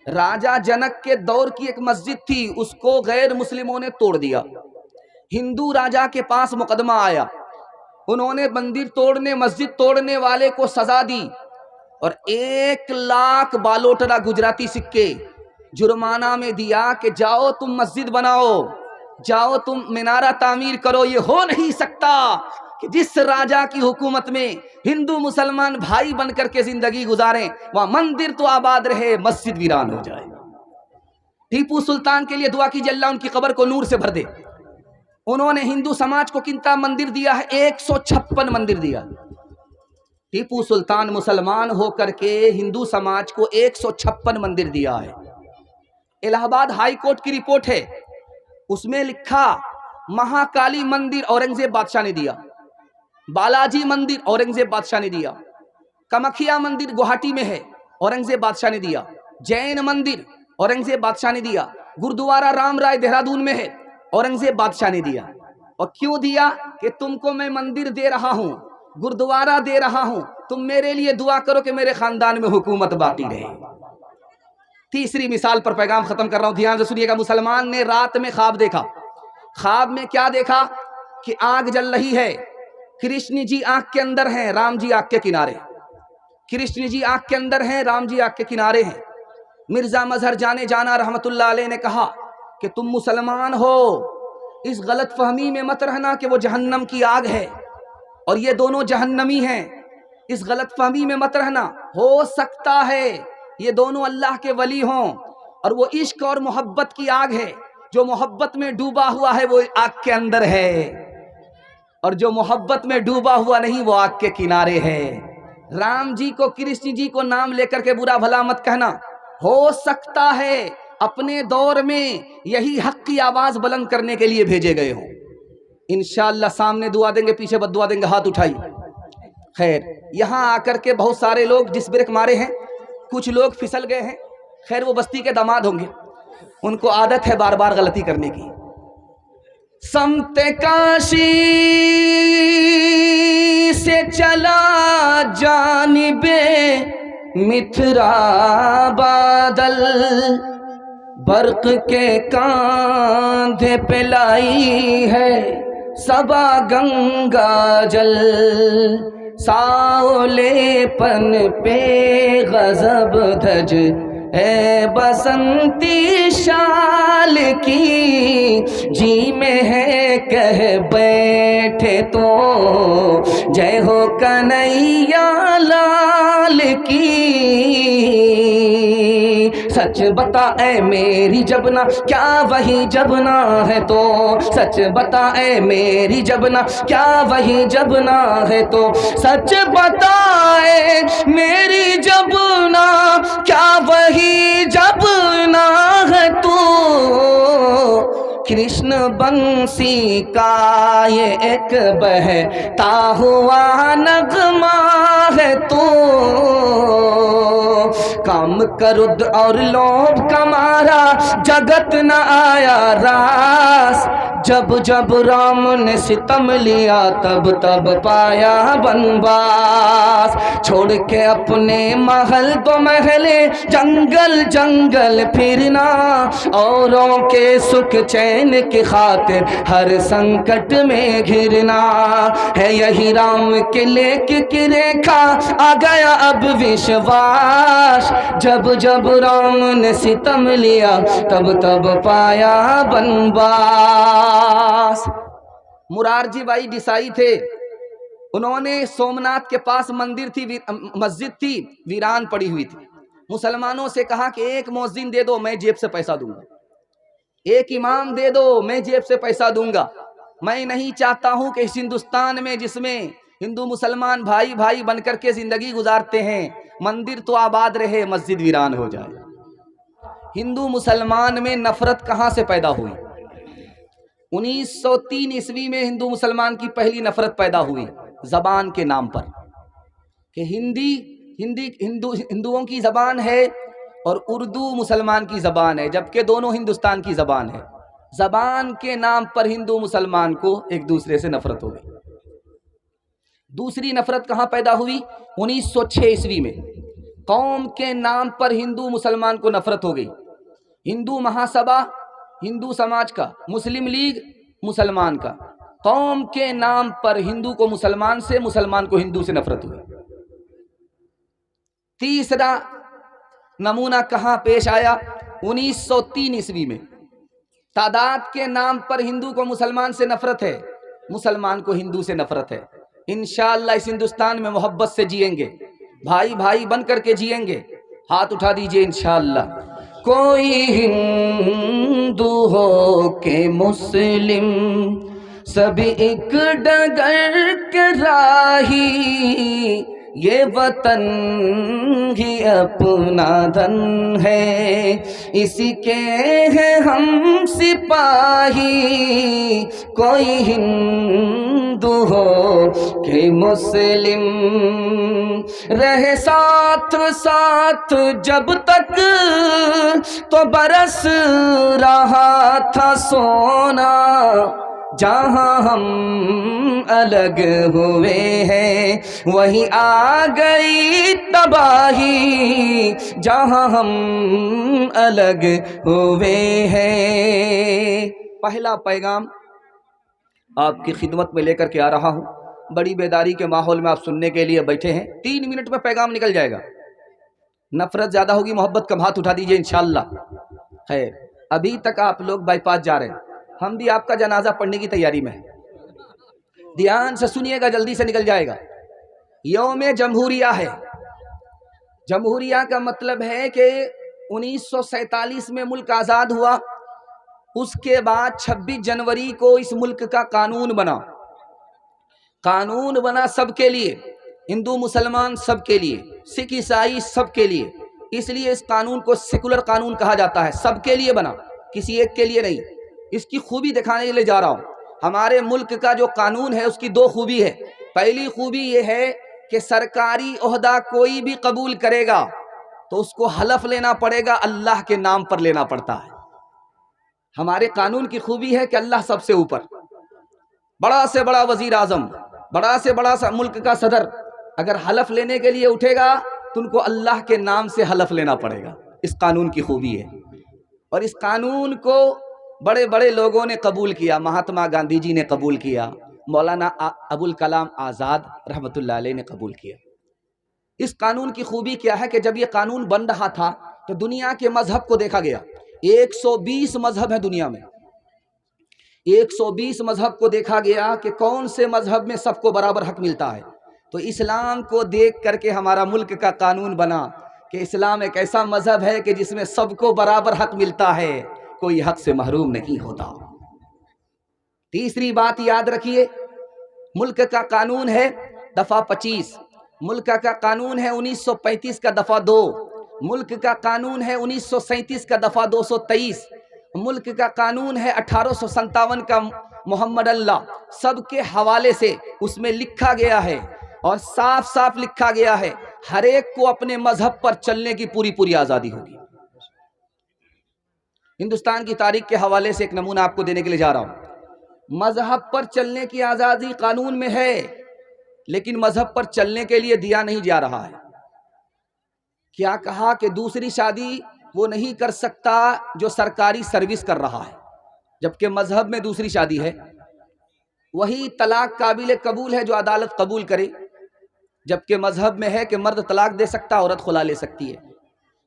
राजा जनक के दौर की एक मस्जिद थी, उसको गैर मुस्लिमों ने तोड़ दिया। हिंदू राजा के पास मुकदमा आया, उन्होंने मंदिर तोड़ने मस्जिद तोड़ने वाले को सजा दी और 1 लाख बालोटरा गुजराती सिक्के जुर्माना में दिया कि जाओ तुम मस्जिद बनाओ, जाओ तुम मीनारा तामीर करो। ये हो नहीं सकता कि जिस राजा की हुकूमत में हिंदू मुसलमान भाई बनकर के जिंदगी गुजारें, वहां मंदिर तो आबाद रहे, मस्जिद वीरान हो जाए। टीपू सुल्तान के लिए दुआ कीजिए, अल्लाह उनकी कब्र को नूर से भर दे। उन्होंने हिंदू समाज को कितना मंदिर दिया है? 156 मंदिर दिया। टीपू सुल्तान मुसलमान होकर के हिंदू समाज को 156 मंदिर दिया है। इलाहाबाद हाई कोर्ट की रिपोर्ट है, उसमें लिखा महाकाली मंदिर औरंगजेब बादशाह ने दिया, बालाजी मंदिर औरंगजेब बादशाह ने दिया, कामाख्या मंदिर गुवाहाटी में है, औरंगजेब बादशाह ने दिया, जैन मंदिर औरंगजेब बादशाह ने दिया, गुरुद्वारा राम राय देहरादून में है, औरंगजेब बादशाह ने दिया। और क्यों दिया? कि तुमको मैं मंदिर दे रहा हूं, गुरुद्वारा दे रहा हूं, तुम मेरे लिए दुआ करो कि मेरे खानदान में हुकूमत बाकी रहे। तीसरी मिसाल पर पैगाम खत्म कर रहा हूं, ध्यान से सुनिएगा। मुसलमान ने रात में ख्वाब देखा। ख्वाब में क्या देखा? कि आग जल रही है, कृष्ण जी आग के अंदर हैं, राम जी आग के किनारे। कृष्ण जी आग के अंदर हैं, राम जी आग के किनारे हैं। मिर्जा मजहर जाने जाना रहमतुल्लाह अलैह ने कहा कि तुम मुसलमान हो, इस गलत फहमी में मत रहना कि वो जहन्नम की आग है और ये दोनों जहन्नमी हैं। इस गलत फहमी में मत रहना, हो सकता है ये दोनों अल्लाह के वली हों और वो इश्क और मोहब्बत की आग है। जो मोहब्बत में डूबा हुआ है वो आग के अंदर है और जो मोहब्बत में डूबा हुआ नहीं वो आग के किनारे है। राम जी को कृष्ण जी को नाम लेकर के बुरा भला मत कहना। हो सकता है अपने दौर में यही हक की आवाज बुलंद करने के लिए भेजे गए हों। इंशाअल्लाह सामने दुआ देंगे, पीछे बद्दुआ देंगे, हाथ उठाई। खैर, यहां आकर के बहुत सारे लोग जिस ब्रेक मारे हैं, कुछ लोग फिसल गए हैं। खैर, वो बस्ती के दामाद होंगे, उनको आदत है बार बार गलती करने की। समते काशी से चला जानिबे मिथरा बादल, बर्क के कांधे पे लाई है सबा गंगा जल, साओलेपन पे गजब धज है बसंती शाल की, जी में है कह बैठे तो जय हो कन्हैया लाल की। सच बता ऐ मेरी जबना, क्या वही जबना है तो, सच बता ऐ मेरी जबना, क्या वही जबना है तो, सच बताए मेरी जबना, क्या वही जबना है तो। कृष्ण बंसी का ये एक बहता हुआ नगमा है तो, काम क्रोध और लोभ का मारा जगत न आया रास, जब जब राम ने सितम लिया तब तब पाया बनवास। छोड़ के अपने महल तो महले, जंगल जंगल फिरना, औरों के सुख चैन की खातिर हर संकट में घिरना, है यही राम के लेख की रेखा, आ गया अब विश्वास, जब जब राम ने सितम लिया तब तब पाया बनवास। मुरारजी भाई देसाई थे, उन्होंने सोमनाथ के पास मंदिर थी, मस्जिद थी, वीरान पड़ी हुई थी। मुसलमानों से कहा कि एक मुअज्जिन दे दो, मैं जेब से पैसा दूंगा, एक इमाम दे दो, मैं जेब से पैसा दूंगा। मैं नहीं चाहता हूं कि इस हिंदुस्तान में जिसमें हिंदू मुसलमान भाई भाई बनकर के जिंदगी गुजारते हैं, मंदिर तो आबाद रहे, मस्जिद वीरान हो जाए। हिंदू मुसलमान में नफरत कहां से पैदा हुई? 1903 ईस्वी में हिंदू मुसलमान की पहली नफरत पैदा हुई जबान के नाम पर, कि हिंदुओं की जबान है और उर्दू मुसलमान की जबान है, जबकि दोनों हिंदुस्तान की जबान है। जबान के नाम पर हिंदू मुसलमान को एक दूसरे से नफरत हो गई। दूसरी नफरत कहां पैदा हुई? 1906 ईस्वी में कौम के नाम पर हिंदू मुसलमान को नफरत हो गई। हिंदू महासभा हिंदू समाज का, मुस्लिम लीग मुसलमान का। कौम के नाम पर हिंदू को मुसलमान से, मुसलमान को हिंदू से नफरत हुई। तीसरा नमूना कहां पेश आया? 1903 ईस्वी में। तादाद के नाम पर हिंदू को मुसलमान से नफरत है, मुसलमान को हिंदू से नफरत है। इंशाअल्लाह इस हिंदुस्तान में मोहब्बत से जिएंगे, भाई भाई बन करके जिएंगे। हाथ उठा दीजिए इंशाअल्लाह। कोई हिंदू हो के मुस्लिम, सभी एक डगर के राही, ये वतन ही अपना धन है, इसी के हैं हम सिपाही। कोई हिंदू हो कि मुस्लिम, रहे साथ साथ जब तक तो बरस रहा था सोना, जहाँ हम अलग हुए हैं वहीं आ गई तबाही, जहाँ हम अलग हुए हैं। पहला पैगाम आपकी खिदमत में लेकर के आ रहा हूँ। बड़ी बेदारी के माहौल में आप सुनने के लिए बैठे हैं। 3 मिनट में पैगाम निकल जाएगा। नफरत ज़्यादा होगी, मोहब्बत कम। हाथ उठा दीजिए इंशाअल्लाह। खैर, अभी तक आप लोग बाईपास जा रहे हैं, हम भी आपका जनाजा पढ़ने की तैयारी में हैं। ध्यान से सुनिएगा, जल्दी से निकल जाएगा। यौम जमहूरिया है। जमहूरिया का मतलब है कि 1947 में मुल्क आज़ाद हुआ। उसके बाद 26 जनवरी को इस मुल्क का कानून बना। कानून बना सबके लिए, हिंदू मुसलमान सबके लिए, सिख ईसाई सबके लिए। इसलिए इस कानून को सेकुलर कानून कहा जाता है। सबके लिए बना, किसी एक के लिए नहीं। इसकी खूबी दिखाने के लिए जा रहा हूँ। हमारे मुल्क का जो कानून है उसकी 2 खूबी है। पहली खूबी ये है कि सरकारी ओहदा कोई भी कबूल करेगा तो उसको हलफ लेना पड़ेगा, अल्लाह के नाम पर लेना पड़ता है। हमारे कानून की खूबी है कि अल्लाह सबसे ऊपर। बड़ा से बड़ा वजीर आजम, बड़ा से बड़ा मुल्क का सदर अगर हलफ लेने के लिए उठेगा तो उनको अल्लाह के नाम से हलफ लेना पड़ेगा। इस कानून की खूबी है। और इस कानून को बड़े बड़े लोगों ने कबूल किया। महात्मा गांधी जी ने कबूल किया, मौलाना अबुल कलाम आज़ाद रहमतुल्लाह अलैह ने कबूल किया। इस कानून की खूबी क्या है कि जब ये कानून बन रहा था तो दुनिया के मजहब को देखा गया। 120 मजहब है दुनिया में। 120 मजहब को देखा गया कि कौन से मजहब में सबको बराबर हक मिलता है। तो इस्लाम को देख करके हमारा मुल्क का कानून बना कि इस्लाम एक ऐसा मजहब है कि जिसमें सबको बराबर हक मिलता है, कोई हक से महरूम नहीं होता। तीसरी बात याद रखिए, मुल्क का कानून है दफ़ा 25, मुल्क का कानून है 1935 का दफ़ा 2, मुल्क का कानून है 1937 का दफ़ा 223, मुल्क का कानून है 1857 का मोहम्मद अल्लाह। सबके हवाले से उसमें लिखा गया है और साफ साफ लिखा गया है, हर एक को अपने मजहब पर चलने की पूरी पूरी आज़ादी होगी। हिंदुस्तान की तारीख के हवाले से एक नमूना आपको देने के लिए जा रहा हूं। मजहब पर चलने की आज़ादी कानून में है, लेकिन मजहब पर चलने के लिए दिया नहीं जा रहा है। क्या कहा कि दूसरी शादी वो नहीं कर सकता जो सरकारी सर्विस कर रहा है, जबकि मजहब में दूसरी शादी है। वही तलाक काबिल कबूल है जो अदालत कबूल करे, जबकि मजहब में है कि मर्द तलाक दे सकता, औरत खुला ले सकती है।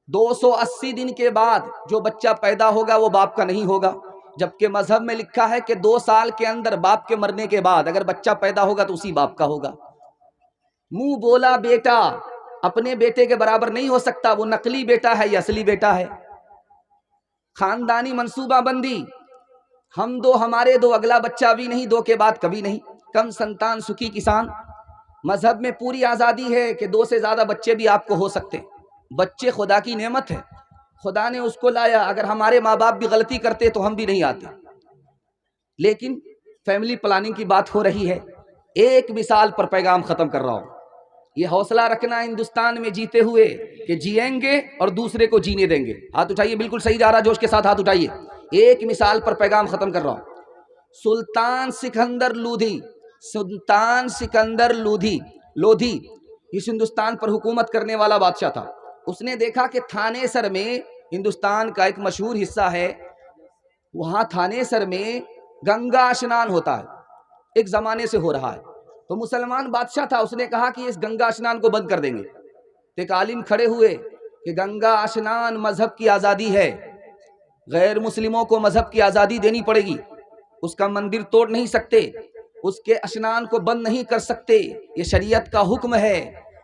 280 दिन के बाद जो बच्चा पैदा होगा वो बाप का नहीं होगा, जबकि मजहब में लिखा है कि 2 साल के अंदर बाप के मरने के बाद अगर बच्चा पैदा होगा तो उसी बाप का होगा। मुंह बोला बेटा अपने बेटे के बराबर नहीं हो सकता, वो नकली बेटा है या असली बेटा है। खानदानी मंसूबाबंदी, हम 2 हमारे 2, अगला बच्चा भी नहीं, 2 के बाद कभी नहीं। कम संतान सुखी किसान। मजहब में पूरी आज़ादी है कि 2 से ज़्यादा बच्चे भी आपको हो सकते। बच्चे खुदा की नेमत है, खुदा ने उसको लाया। अगर हमारे माँ बाप भी गलती करते तो हम भी नहीं आते। लेकिन फैमिली प्लानिंग की बात हो रही है। एक मिसाल पर पैगाम ख़त्म कर रहा हूँ। ये हौसला रखना हिंदुस्तान में जीते हुए कि जिएंगे और दूसरे को जीने देंगे। हाथ उठाइए, बिल्कुल सही जा रहा, जोश के साथ हाथ उठाइए। एक मिसाल पर पैगाम ख़त्म कर रहा हूँ। सुल्तान सिकंदर लोधी, सुल्तान सिकंदर लोधी इस हिंदुस्तान पर हुकूमत करने वाला बादशाह था। उसने देखा कि थानेसर में, हिंदुस्तान का एक मशहूर हिस्सा है, वहाँ थानेसर में गंगा स्नान होता है, एक ज़माने से हो रहा है। तो मुसलमान बादशाह था, उसने कहा कि इस गंगा स्नान को बंद कर देंगे। तो एक आलिम खड़े हुए कि गंगा स्नान मजहब की आज़ादी है, गैर मुस्लिमों को मजहब की आज़ादी देनी पड़ेगी, उसका मंदिर तोड़ नहीं सकते, उसके स्नान को बंद नहीं कर सकते, ये शरीयत का हुक्म है,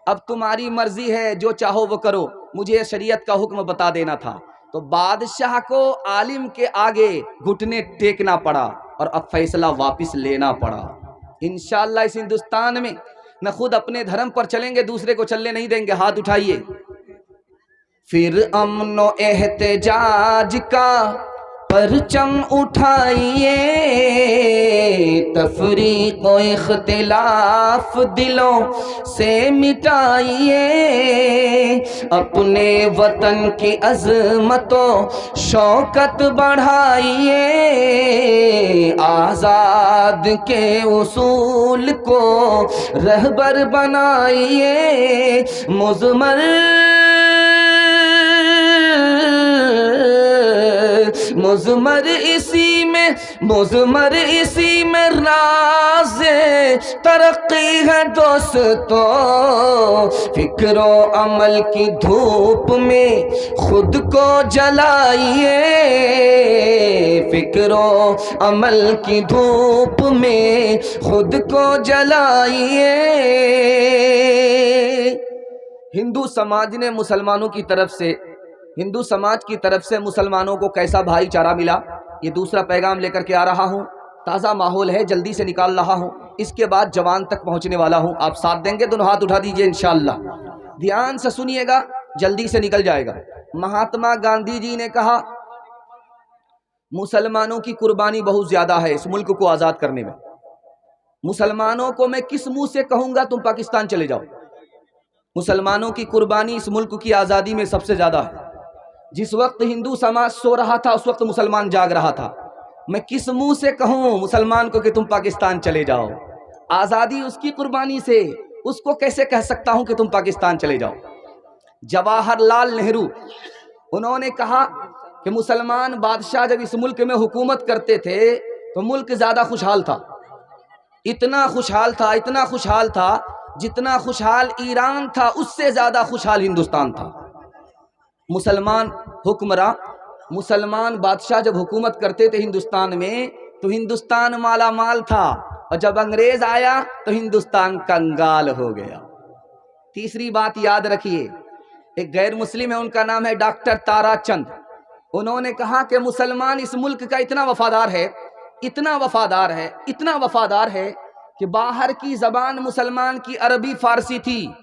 अब तुम्हारी मर्जी है, जो चाहो वो करो, मुझे शरीयत का हुक्म बता देना था। तो बादशाह को आलिम के आगे घुटने टेकना पड़ा और अब फैसला वापस लेना पड़ा। इंशाअल्लाह इस हिंदुस्तान में न खुद अपने धर्म पर चलेंगे, दूसरे को चलने नहीं देंगे। हाथ उठाइए। फिर अमनो एहतजाज का परचम उठाइए, तफरीक व इख्तिलाफ दिलों से मिटाइए, अपने वतन की अज़मतों शौकत बढ़ाइए, आज़ाद के उसूल को रहबर बनाइए, मुज़मर इसी में राज़े तरक्की है दोस्तों, फिक्रो अमल की धूप में खुद को जलाइए, फिक्रो अमल की धूप में खुद को जलाइए। हिंदू समाज ने मुसलमानों की तरफ से, हिंदू समाज की तरफ से मुसलमानों को कैसा भाईचारा मिला, ये दूसरा पैगाम लेकर के आ रहा हूँ। ताज़ा माहौल है, जल्दी से निकाल रहा हूँ, इसके बाद जवान तक पहुँचने वाला हूँ। आप साथ देंगे? दोनों हाथ उठा दीजिए इंशाअल्लाह। ध्यान से सुनिएगा, जल्दी से निकल जाएगा। महात्मा गांधी जी ने कहा मुसलमानों की कुर्बानी बहुत ज़्यादा है इस मुल्क को आज़ाद करने में। मुसलमानों को मैं किस मुँह से कहूँगा तुम पाकिस्तान चले जाओ? मुसलमानों की कुर्बानी इस मुल्क की आज़ादी में सबसे ज़्यादा है। जिस वक्त हिंदू समाज सो रहा था उस वक्त मुसलमान जाग रहा था। मैं किस मुंह से कहूँ मुसलमान को कि तुम पाकिस्तान चले जाओ? आज़ादी उसकी कुर्बानी से, उसको कैसे कह सकता हूँ कि तुम पाकिस्तान चले जाओ? जवाहरलाल नेहरू, उन्होंने कहा कि मुसलमान बादशाह जब इस मुल्क में हुकूमत करते थे तो मुल्क ज़्यादा खुशहाल था, इतना खुशहाल था, इतना खुशहाल था, जितना खुशहाल ईरान था उससे ज़्यादा खुशहाल हिंदुस्तान था। मुसलमान हुक्मरान, मुसलमान बादशाह जब हुकूमत करते थे हिंदुस्तान में तो हिंदुस्तान माला माल था, और जब अंग्रेज आया तो हिंदुस्तान कंगाल हो गया। तीसरी बात याद रखिए, एक गैर मुस्लिम है, उनका नाम है डॉक्टर ताराचंद। उन्होंने कहा कि मुसलमान इस मुल्क का इतना वफादार है, इतना वफादार है, इतना वफादार है कि बाहर की ज़बान मुसलमान की अरबी फ़ारसी थी,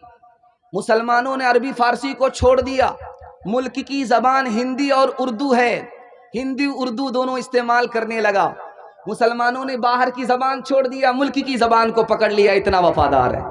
मुसलमानों ने अरबी फ़ारसी को छोड़ दिया, मुल्क की ज़बान हिंदी और उर्दू है, हिंदी उर्दू दोनों इस्तेमाल करने लगा। मुसलमानों ने बाहर की ज़बान छोड़ दिया, मुल्क की ज़बान को पकड़ लिया, इतना वफादार है।